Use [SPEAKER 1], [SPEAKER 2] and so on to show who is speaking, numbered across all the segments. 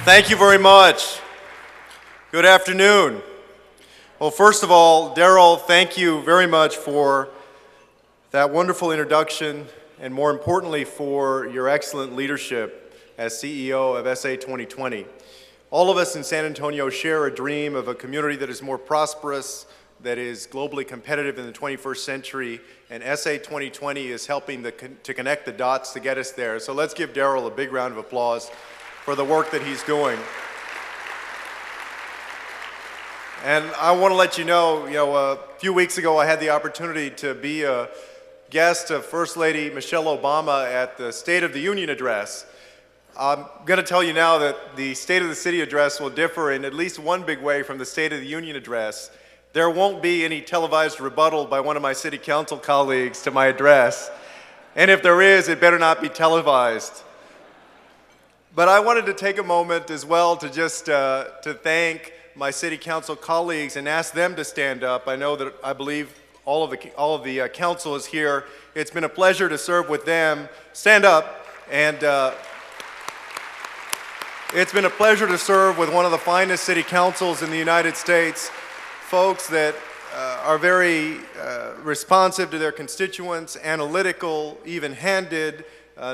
[SPEAKER 1] Thank you very much. Good afternoon. Well, first of all, Daryl, thank you very much for that wonderful introduction and more importantly for your excellent leadership as CEO of SA 2020. All of us in San Antonio share a dream of a community that is more prosperous, that is globally competitive in the 21st century, and SA 2020 is helping to connect the dots to get us there. So let's give Daryl a big round of applause for the work that he's doing. And I want to let you know, a few weeks ago I had the opportunity to be a guest of First Lady Michelle Obama at the State of the Union address. I'm going to tell you now that the State of the City address will differ in at least one big way from the State of the Union address. There won't be any televised rebuttal by one of my city council colleagues to my address. And if there is, it better not be televised. But I wanted to take a moment as well to just to thank my city council colleagues and ask them to stand up. I believe all of the council is here. It's been a pleasure to serve with them. Stand up. And it's been a pleasure to serve with one of the finest city councils in the United States. Folks that are very responsive to their constituents, analytical, even-handed,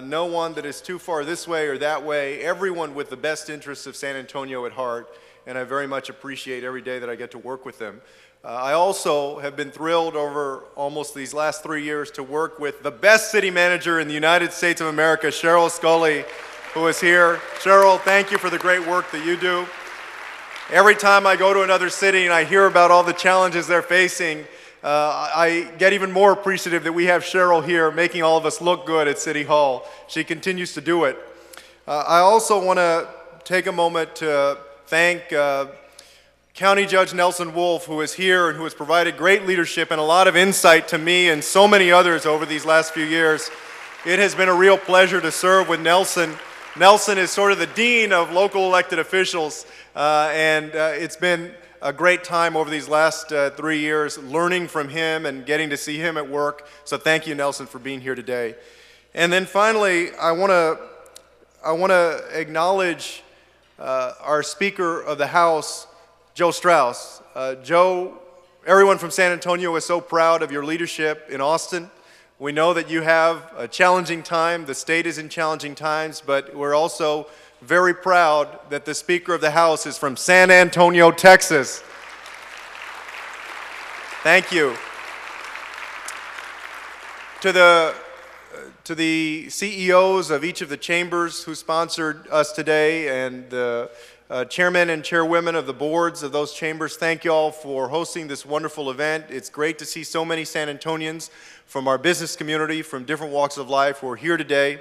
[SPEAKER 1] no one that is too far this way or that way, everyone with the best interests of San Antonio at heart, and I very much appreciate every day that I get to work with them. I also have been thrilled over almost these last 3 years to work with the best city manager in the United States of America, Cheryl Scully, who is here. Cheryl, thank you for the great work that you do. Every time I go to another city and I hear about all the challenges they're facing, I get even more appreciative that we have Cheryl here making all of us look good at City Hall. She continues to do it. I also want to take a moment to thank County Judge Nelson Wolf, who is here and who has provided great leadership and a lot of insight to me and so many others over these last few years. It has been a real pleasure to serve with Nelson. Nelson is sort of the dean of local elected officials, and it's been a great time over these last 3 years learning from him and getting to see him at work. So thank you, Nelson, for being here today. And then finally, I want to acknowledge our Speaker of the House, Joe Strauss. Joe, everyone from San Antonio is so proud of your leadership in Austin. We know that you have a challenging time. The state is in challenging times, but we're also very proud that the Speaker of the House is from San Antonio, Texas. Thank you. To the CEOs of each of the chambers who sponsored us today and the chairmen and chairwomen of the boards of those chambers, thank you all for hosting this wonderful event. It's great to see so many San Antonians from our business community, from different walks of life who are here today.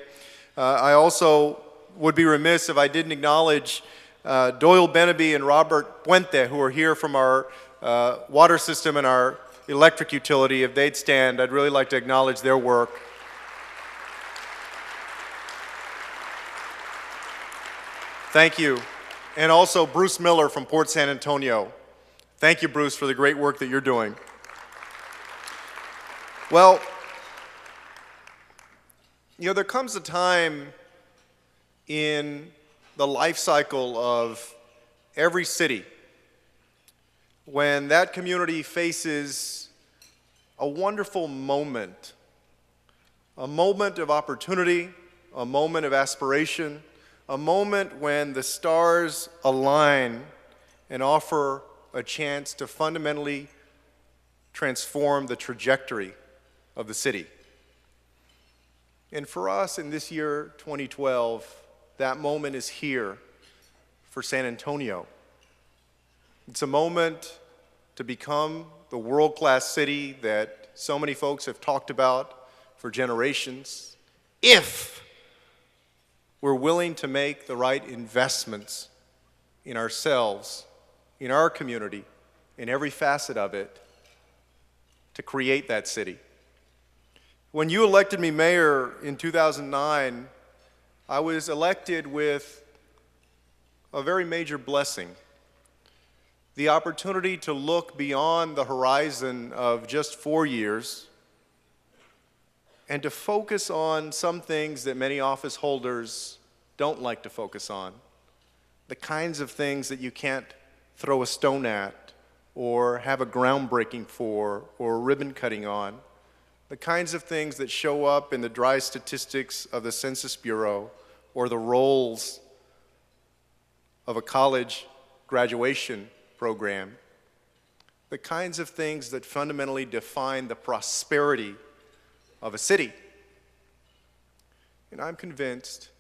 [SPEAKER 1] I also would be remiss if I didn't acknowledge Doyle Benaby and Robert Puente, who are here from our water system and our electric utility. If they'd stand, I'd really like to acknowledge their work. Thank you. And also Bruce Miller from Port San Antonio. Thank you, Bruce, for the great work that you're doing. Well, there comes a time in the life cycle of every city when that community faces a wonderful moment, a moment of opportunity, a moment of aspiration, a moment when the stars align and offer a chance to fundamentally transform the trajectory of the city. And for us in this year, 2012, that moment is here for San Antonio. It's a moment to become the world-class city that so many folks have talked about for generations, if we're willing to make the right investments in ourselves, in our community, in every facet of it, to create that city. When you elected me mayor in 2009, I was elected with a very major blessing. The opportunity to look beyond the horizon of just 4 years and to focus on some things that many office holders don't like to focus on. the kinds of things that you can't throw a stone at or have a groundbreaking for or a ribbon cutting on, the kinds of things that show up in the dry statistics of the Census Bureau or the rolls of a college graduation program, the kinds of things that fundamentally define the prosperity of a city. And I'm convinced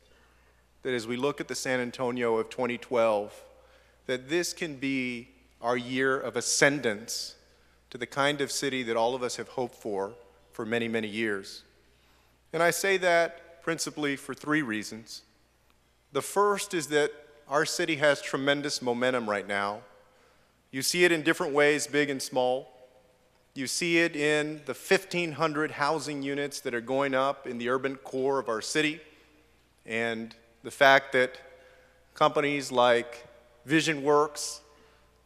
[SPEAKER 1] that as we look at the San Antonio of 2012, that this can be our year of ascendance to the kind of city that all of us have hoped for many, many years. And I say that principally for three reasons. The first is that our city has tremendous momentum right now. You see it in different ways, big and small. You see it in the 1,500 housing units that are going up in the urban core of our city, and the fact that companies like VisionWorks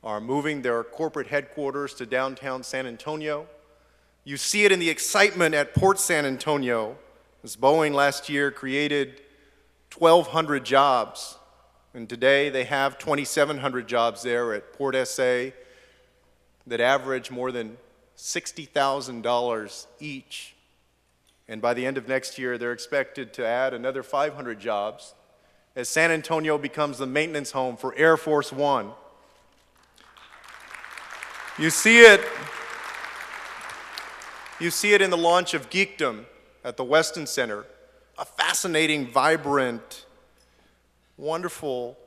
[SPEAKER 1] are moving their corporate headquarters to downtown San Antonio. You see it in the excitement at Port San Antonio, as Boeing last year created 1,200 jobs, and today they have 2,700 jobs there at Port SA that average more than $60,000 each. And by the end of next year, they're expected to add another 500 jobs as San Antonio becomes the maintenance home for Air Force One. You see it in the launch of Geekdom at the Weston Center, a fascinating, vibrant, wonderful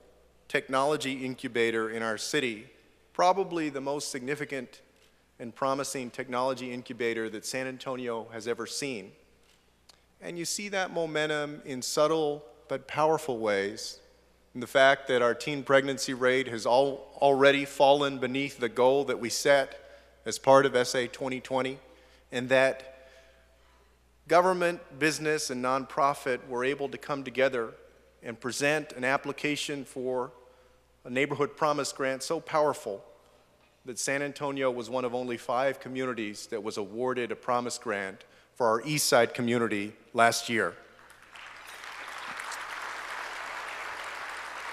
[SPEAKER 1] technology incubator in our city, probably the most significant and promising technology incubator that San Antonio has ever seen. And you see that momentum in subtle but powerful ways, in the fact that our teen pregnancy rate has already fallen beneath the goal that we set as part of SA 2020, and that government, business, and nonprofit were able to come together and present an application for a neighborhood promise grant so powerful that San Antonio was one of only 5 communities that was awarded a promise grant for our East Side community last year.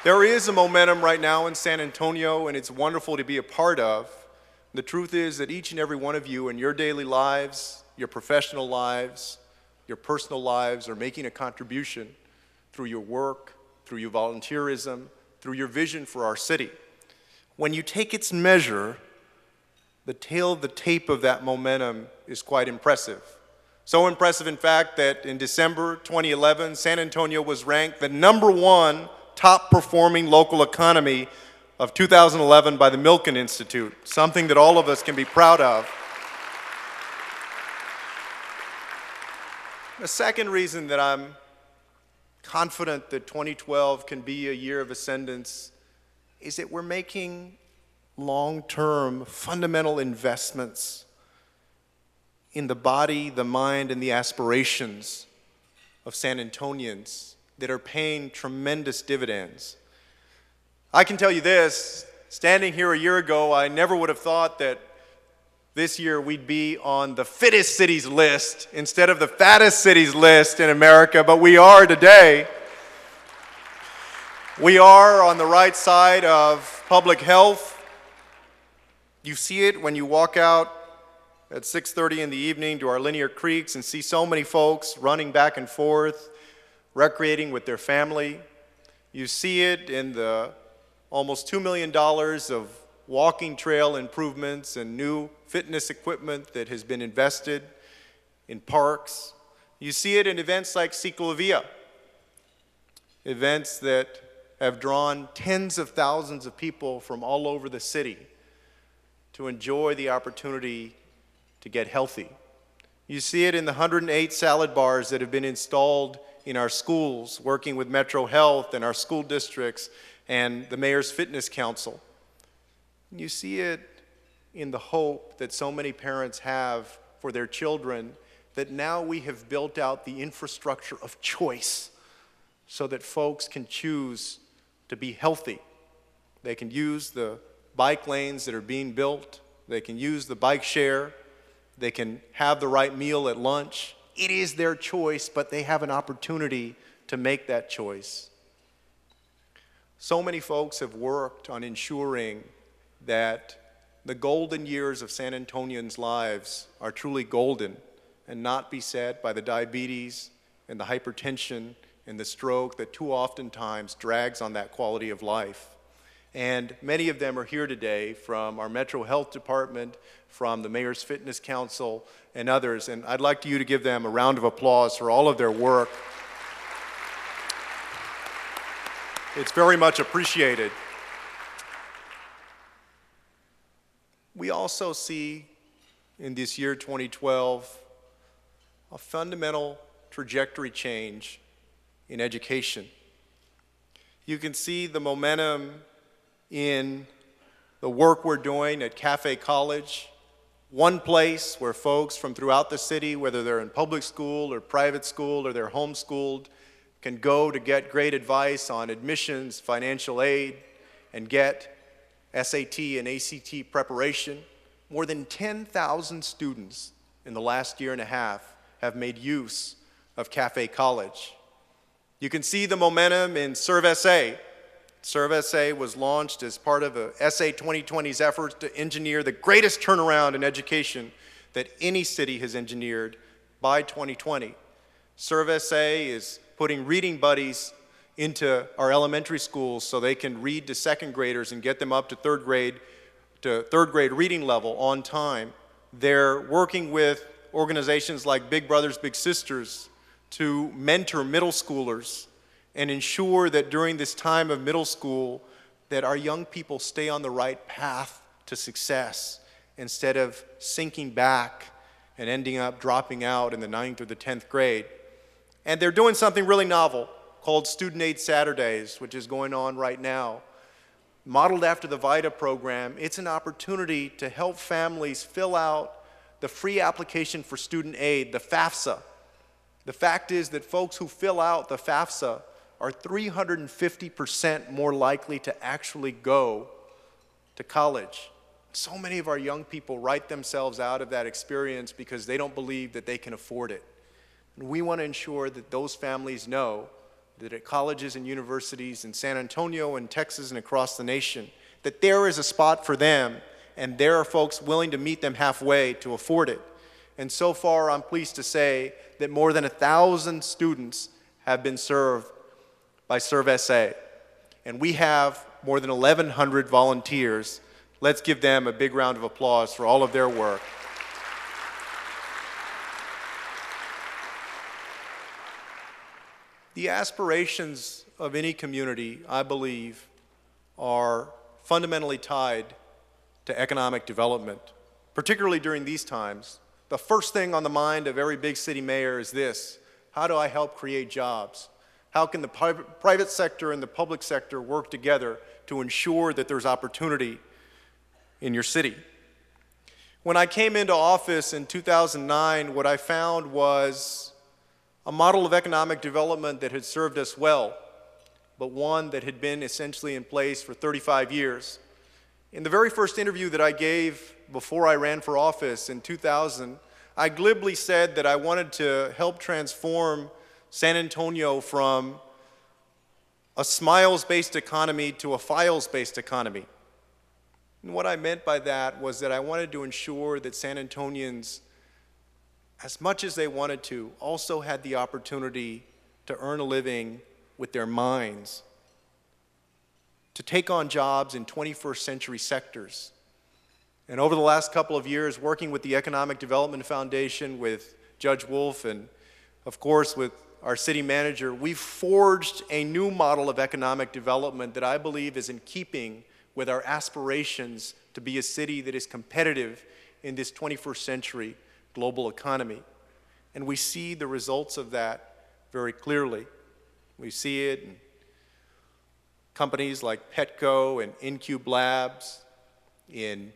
[SPEAKER 1] There is a momentum right now in San Antonio, and it's wonderful to be a part of. The truth is that each and every one of you in your daily lives, your professional lives, your personal lives are making a contribution through your work, through your volunteerism, through your vision for our city. When you take its measure, the tail of the tape of that momentum is quite impressive. So impressive, in fact, that in December 2011, San Antonio was ranked the #1 top-performing local economy of 2011 by the Milken Institute, something that all of us can be proud of. The second reason that I'm confident that 2012 can be a year of ascendance is that we're making long-term fundamental investments in the body, the mind, and the aspirations of San Antonians that are paying tremendous dividends. I can tell you this, standing here a year ago, I never would have thought that this year we'd be on the fittest cities list instead of the fattest cities list in America, but we are today. We are on the right side of public health. You see it when you walk out at 6:30 in the evening to our linear creeks and see so many folks running back and forth, recreating with their family. You see it in the almost $2 million of walking trail improvements and new fitness equipment that has been invested in parks. You see it in events like Ciclovia, events that have drawn tens of thousands of people from all over the city to enjoy the opportunity to get healthy. You see it in the 108 salad bars that have been installed in our schools, working with Metro Health and our school districts and the Mayor's Fitness Council. You see it in the hope that so many parents have for their children that now we have built out the infrastructure of choice so that folks can choose to be healthy. They can use the bike lanes that are being built. They can use the bike share. They can have the right meal at lunch. It is their choice, but they have an opportunity to make that choice. So many folks have worked on ensuring that the golden years of San Antonians' lives are truly golden and not beset by the diabetes and the hypertension and the stroke that too oftentimes drags on that quality of life. And many of them are here today from our Metro Health Department, from the Mayor's Fitness Council, and others. And I'd like you to give them a round of applause for all of their work. It's very much appreciated. We also see in this year 2012 a fundamental trajectory change in education. You can see the momentum in the work we're doing at Cafe College, one place where folks from throughout the city, whether they're in public school or private school or they're homeschooled, can go to get great advice on admissions, financial aid, and get SAT and ACT preparation. More than 10,000 students in the last year and a half have made use of Cafe College. You can see the momentum in ServeSA. ServeSA was launched as part of SA 2020's efforts to engineer the greatest turnaround in education that any city has engineered by 2020. ServeSA is putting reading buddies into our elementary schools so they can read to second graders and get them up to third grade reading level on time. They're working with organizations like Big Brothers Big Sisters to mentor middle schoolers and ensure that during this time of middle school that our young people stay on the right path to success instead of sinking back and ending up dropping out in the 9th or the 10th grade. And they're doing something really novel called Student Aid Saturdays, which is going on right now. Modeled after the VITA program, it's an opportunity to help families fill out the free application for student aid, the FAFSA. The fact is that folks who fill out the FAFSA are 350% more likely to actually go to college. So many of our young people write themselves out of that experience because they don't believe that they can afford it. And we want to ensure that those families know that at colleges and universities in San Antonio and Texas and across the nation, that there is a spot for them and there are folks willing to meet them halfway to afford it. And so far, I'm pleased to say that more than 1,000 students have been served by ServeSA. And we have more than 1,100 volunteers. Let's give them a big round of applause for all of their work. The aspirations of any community, I believe, are fundamentally tied to economic development, particularly during these times. The first thing on the mind of every big city mayor is this: how do I help create jobs? How can the private sector and the public sector work together to ensure that there's opportunity in your city? When I came into office in 2009, what I found was a model of economic development that had served us well, but one that had been essentially in place for 35 years. In the very first interview that I gave before I ran for office in 2000, I glibly said that I wanted to help transform San Antonio from a smiles-based economy to a files-based economy. And what I meant by that was that I wanted to ensure that San Antonians, as much as they wanted to, also had the opportunity to earn a living with their minds, to take on jobs in 21st century sectors. And over the last couple of years, working with the Economic Development Foundation, with Judge Wolf, and of course with our city manager, we've forged a new model of economic development that I believe is in keeping with our aspirations to be a city that is competitive in this 21st century global economy. And we see the results of that very clearly. We see it in companies like Petco and InCube Labs, in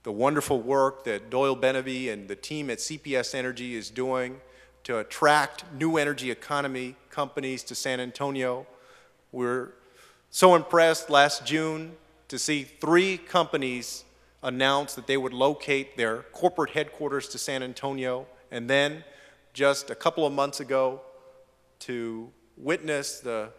[SPEAKER 1] the wonderful work that Doyle Benevy and the team at CPS Energy is doing to attract new energy economy companies to San Antonio. We're so impressed last June to see 3 companies announce that they would locate their corporate headquarters to San Antonio, and then just a couple of months ago to witness the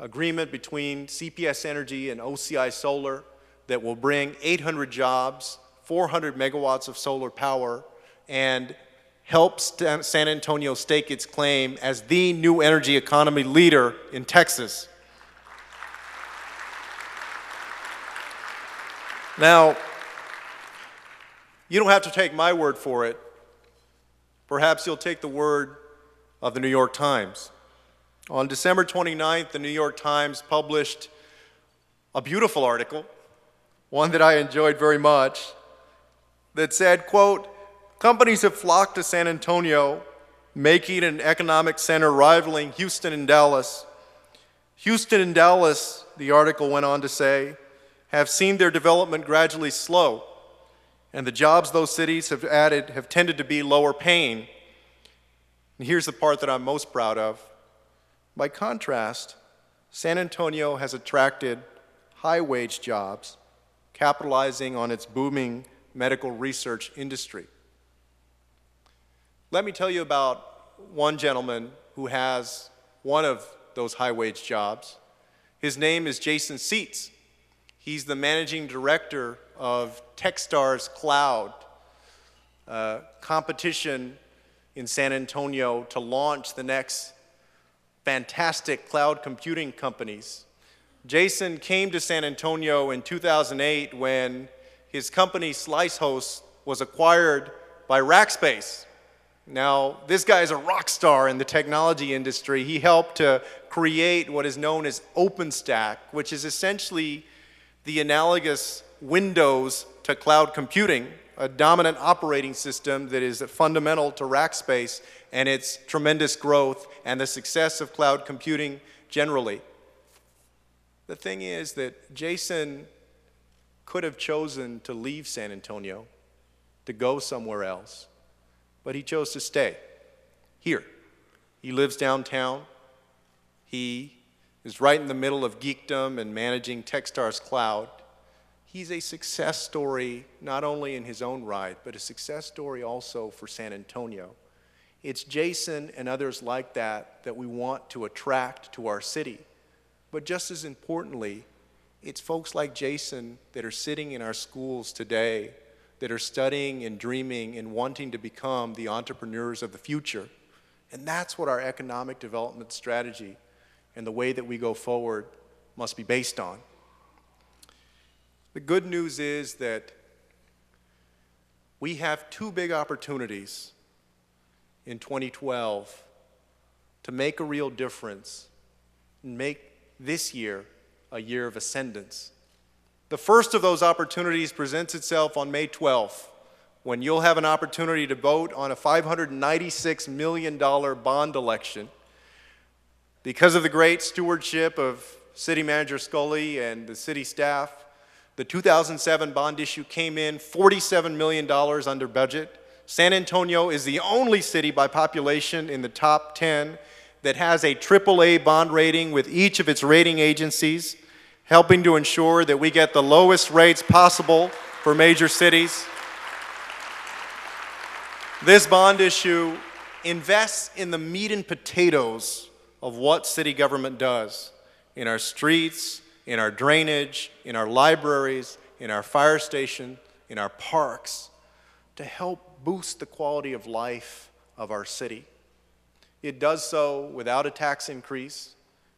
[SPEAKER 1] agreement between CPS Energy and OCI Solar that will bring 800 jobs, 400 megawatts of solar power, and help San Antonio stake its claim as the new energy economy leader in Texas. Now, you don't have to take my word for it. Perhaps you'll take the word of the New York Times. On December 29th, the New York Times published a beautiful article, one that I enjoyed very much, that said, quote, "Companies have flocked to San Antonio, making it an economic center rivaling Houston and Dallas. Houston and Dallas," the article went on to say, "have seen their development gradually slow, and the jobs those cities have added have tended to be lower paying." And here's the part that I'm most proud of. By contrast, San Antonio has attracted high-wage jobs, capitalizing on its booming medical research industry. Let me tell you about one gentleman who has one of those high-wage jobs. His name is Jason Seitz. He's the managing director of Techstars Cloud, a competition in San Antonio to launch the next fantastic cloud computing companies. Jason came to San Antonio in 2008 when his company SliceHost was acquired by Rackspace. Now, this guy is a rock star in the technology industry. He helped to create what is known as OpenStack, which is essentially the analogous Windows to cloud computing, a dominant operating system that is fundamental to Rackspace and its tremendous growth and the success of cloud computing generally. The thing is that Jason could have chosen to leave San Antonio, to go somewhere else, but he chose to stay here. He lives downtown. He is right in the middle of geekdom and managing Techstars Cloud. He's a success story, not only in his own right, but a success story also for San Antonio. It's Jason and others like that that we want to attract to our city. But just as importantly, it's folks like Jason that are sitting in our schools today that are studying and dreaming and wanting to become the entrepreneurs of the future. And that's what our economic development strategy and the way that we go forward must be based on. The good news is that we have two big opportunities in 2012 to make a real difference and make this year a year of ascendance. The first of those opportunities presents itself on May 12th, when you'll have an opportunity to vote on a $596 million bond election. Because of the great stewardship of City Manager Scully and the city staff, the 2007 bond issue came in $47 million under budget. San Antonio is the only city by population in the top 10 that has a AAA bond rating with each of its rating agencies, helping to ensure that we get the lowest rates possible for major cities. This bond issue invests in the meat and potatoes of what city government does in our streets, in our drainage, in our libraries, in our fire station, in our parks, to help boost the quality of life of our city. It does so without a tax increase.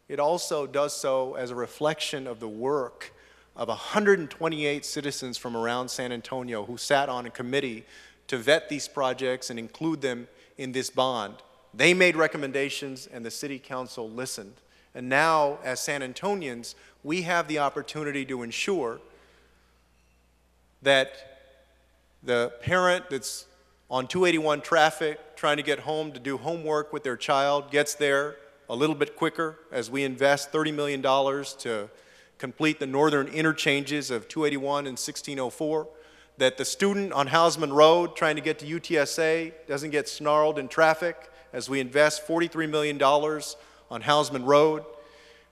[SPEAKER 1] It also does so as a reflection of the work of 128 citizens from around San Antonio who sat on a committee to vet these projects and include them in this bond. They made recommendations and the city council listened. And now, as San Antonians, we have the opportunity to ensure that the parent that's on 281 traffic trying to get home to do homework with their child gets there a little bit quicker as we invest $30 million to complete the northern interchanges of 281 and 1604, that the student on Hausman Road trying to get to UTSA doesn't get snarled in traffic as we invest $43 million on Hausman Road,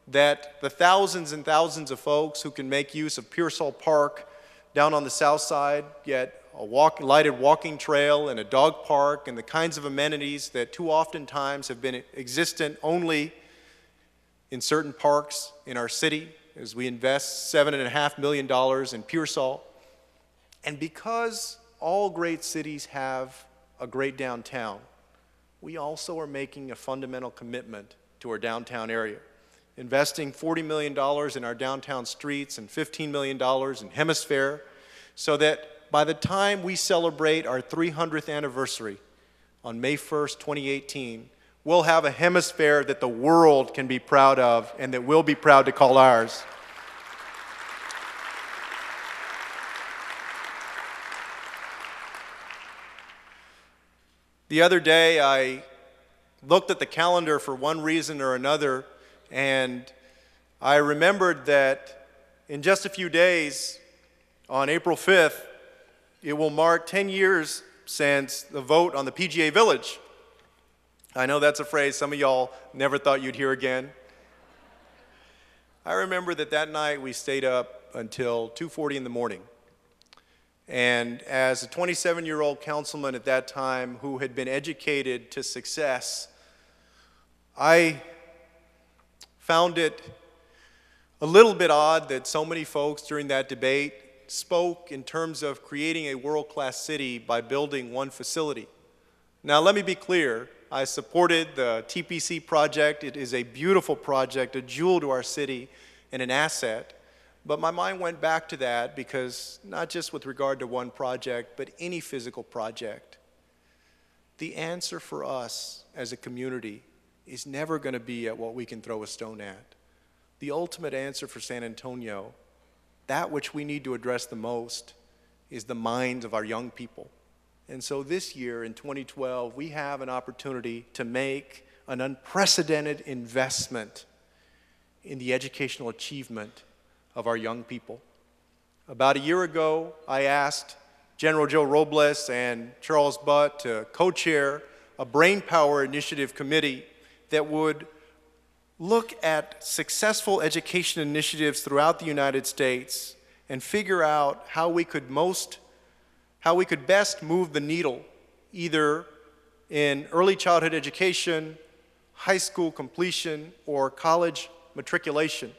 [SPEAKER 1] that the thousands and thousands of folks who can make use of Pearsall Park down on the south side get a lighted walking trail and a dog park and the kinds of amenities that too often times have been existent only in certain parks in our city as we invest $7.5 million in Pearsall. And because all great cities have a great downtown, we also are making a fundamental commitment to our downtown area, investing $40 million in our downtown streets and $15 million in Hemisphere, so that by the time we celebrate our 300th anniversary on May 1st, 2018, we'll have a Hemisphere that the world can be proud of and that we'll be proud to call ours. The other day, I looked at the calendar for one reason or another, and I remembered that in just a few days, on April 5th, it will mark 10 years since the vote on the PGA Village. I know that's a phrase some of y'all never thought you'd hear again. I remember that night we stayed up until 2:40 in the morning. And as a 27-year-old councilman at that time who had been educated to success, I found it a little bit odd that so many folks during that debate spoke in terms of creating a world-class city by building one facility. Now, let me be clear. I supported the TPC project. It is a beautiful project, a jewel to our city, and an asset. But my mind went back to that because not just with regard to one project, but any physical project, the answer for us as a community is never going to be at what we can throw a stone at. The ultimate answer for San Antonio, that which we need to address the most, is the minds of our young people. And so this year, in 2012, we have an opportunity to make an unprecedented investment in the educational achievement of our young people. About a year ago, I asked General Joe Robles and Charles Butt to co-chair a Brainpower Initiative committee that would look at successful education initiatives throughout the United States and figure out how we could best move the needle, either in early childhood education, high school completion, or college matriculation.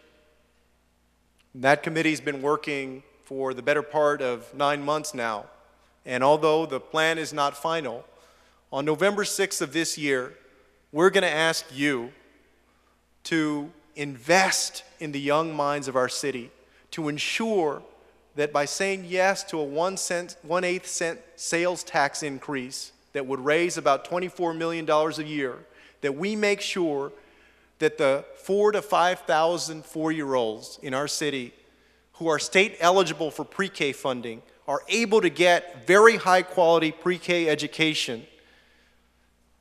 [SPEAKER 1] That committee's been working for the better part of 9 months now. And although the plan is not final, on November 6th of this year, we're going to ask you to invest in the young minds of our city, to ensure that by saying yes to a 1/8 cent sales tax increase that would raise about $24 million a year, that we make sure that the 4,000 to 5,000 4-year-olds in our city who are state eligible for pre-K funding are able to get very high quality pre-K education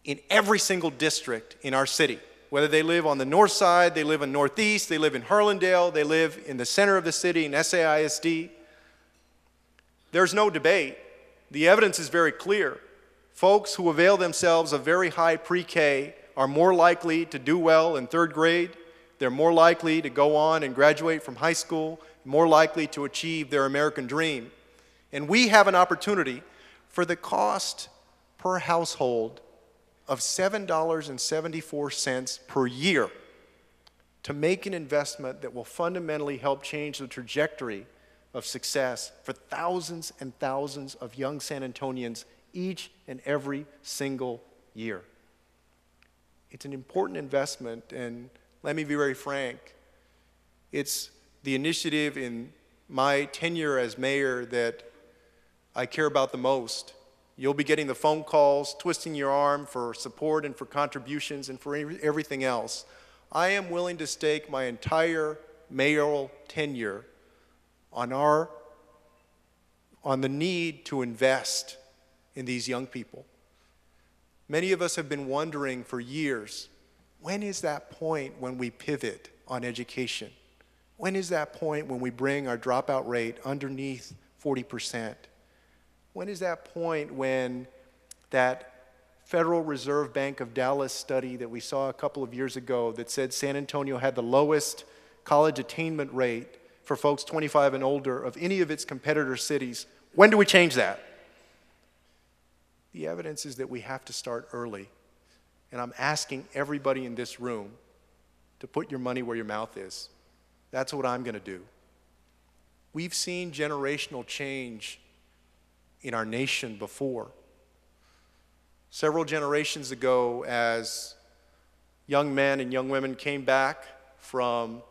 [SPEAKER 1] in every single district in our city. Whether they live on the north side, they live in Northeast, they live in Harlandale, they live in the center of the city in SAISD. There's no debate. The evidence is very clear. Folks who avail themselves of very high pre-K are more likely to do well in 3rd grade. They're more likely to go on and graduate from high school, more likely to achieve their American dream. And we have an opportunity for the cost per household of $7.74 per year to make an investment that will fundamentally help change the trajectory of success for thousands and thousands of young San Antonians each and every single year. It's an important investment, and let me be very frank, it's the initiative in my tenure as mayor that I care about the most. You'll be getting the phone calls, twisting your arm for support and for contributions and for everything else. I am willing to stake my entire mayoral tenure on the need to invest in these young people. Many of us have been wondering for years, when is that point when we pivot on education? When is that point when we bring our dropout rate underneath 40%? When is that point when that Federal Reserve Bank of Dallas study that we saw a couple of years ago that said San Antonio had the lowest college attainment rate for folks 25 and older of any of its competitor cities, when do we change that? The evidence is that we have to start early. And I'm asking everybody in this room to put your money where your mouth is. That's what I'm going to do. We've seen generational change in our nation before. Several generations ago, as young men and young women came back from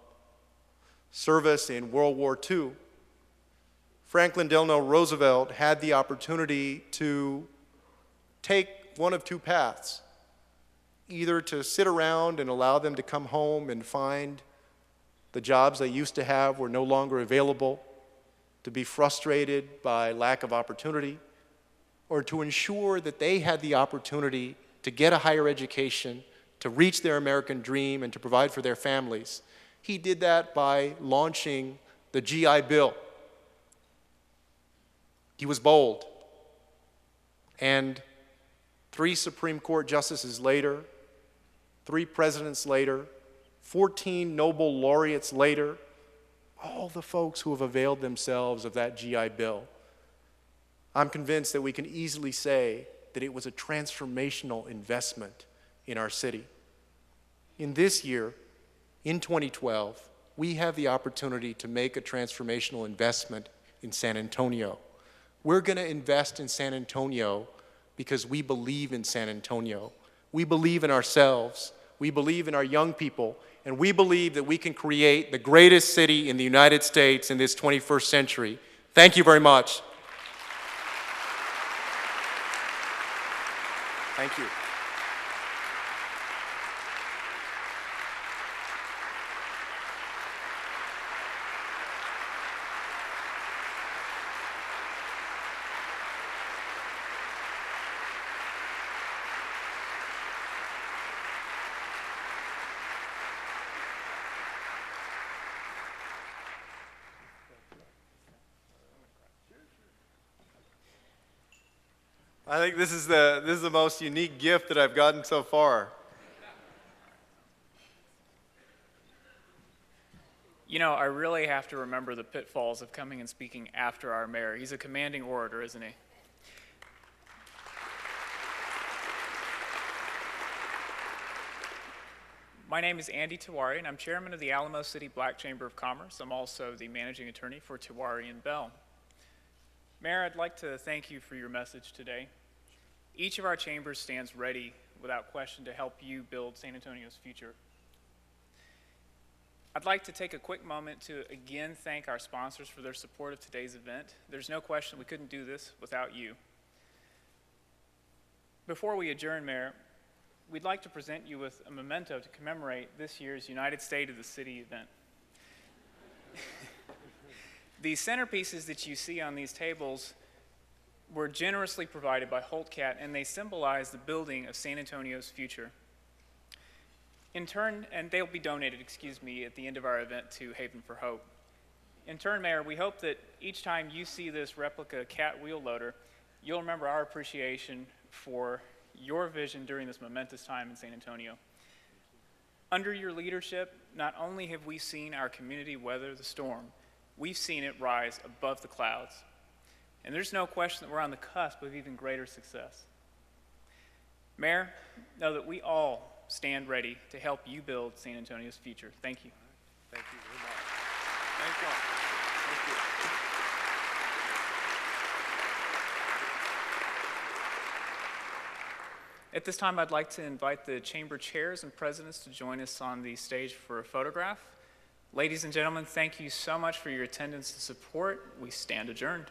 [SPEAKER 1] service in World War II, Franklin Delano Roosevelt had the opportunity to take one of two paths, either to sit around and allow them to come home and find the jobs they used to have were no longer available, to be frustrated by lack of opportunity, or to ensure that they had the opportunity to get a higher education, to reach their American dream, and to provide for their families. He did that by launching the GI Bill. He was bold. And 3 Supreme Court justices later, 3 presidents later, 14 Nobel laureates later, all the folks who have availed themselves of that GI Bill, I'm convinced that we can easily say that it was a transformational investment in our city. In this year, in 2012, we have the opportunity to make a transformational investment in San Antonio. We're going to invest in San Antonio because we believe in San Antonio. We believe in ourselves. We believe in our young people. And we believe that we can create the greatest city in the United States in this 21st century. Thank you very much. Thank you. I think this is the most unique gift that I've gotten so far.
[SPEAKER 2] You know, I really have to remember the pitfalls of coming and speaking after our mayor. He's a commanding orator, isn't he? My name is Andy Tawari, and I'm chairman of the Alamo City Black Chamber of Commerce. I'm also the managing attorney for Tawari & Bell. Mayor, I'd like to thank you for your message today. Each of our chambers stands ready, without question, to help you build San Antonio's future. I'd like to take a quick moment to again thank our sponsors for their support of today's event. There's no question we couldn't do this without you. Before we adjourn, Mayor, we'd like to present you with a memento to commemorate this year's United State of the City event. The centerpieces that you see on these tables were generously provided by Holtcat, and they symbolize the building of San Antonio's future. In turn, and they'll be donated, at the end of our event to Haven for Hope. In turn, Mayor, we hope that each time you see this replica cat wheel loader, you'll remember our appreciation for your vision during this momentous time in San Antonio. Under your leadership, not only have we seen our community weather the storm, we've seen it rise above the clouds. And there's no question that we're on the cusp of even greater success. Mayor, know that we all stand ready to help you build San Antonio's future. Thank you.
[SPEAKER 1] Thank you very much. Thank you. Thank you.
[SPEAKER 2] At this time, I'd like to invite the chamber chairs and presidents to join us on the stage for a photograph. Ladies and gentlemen, thank you so much for your attendance and support. We stand adjourned.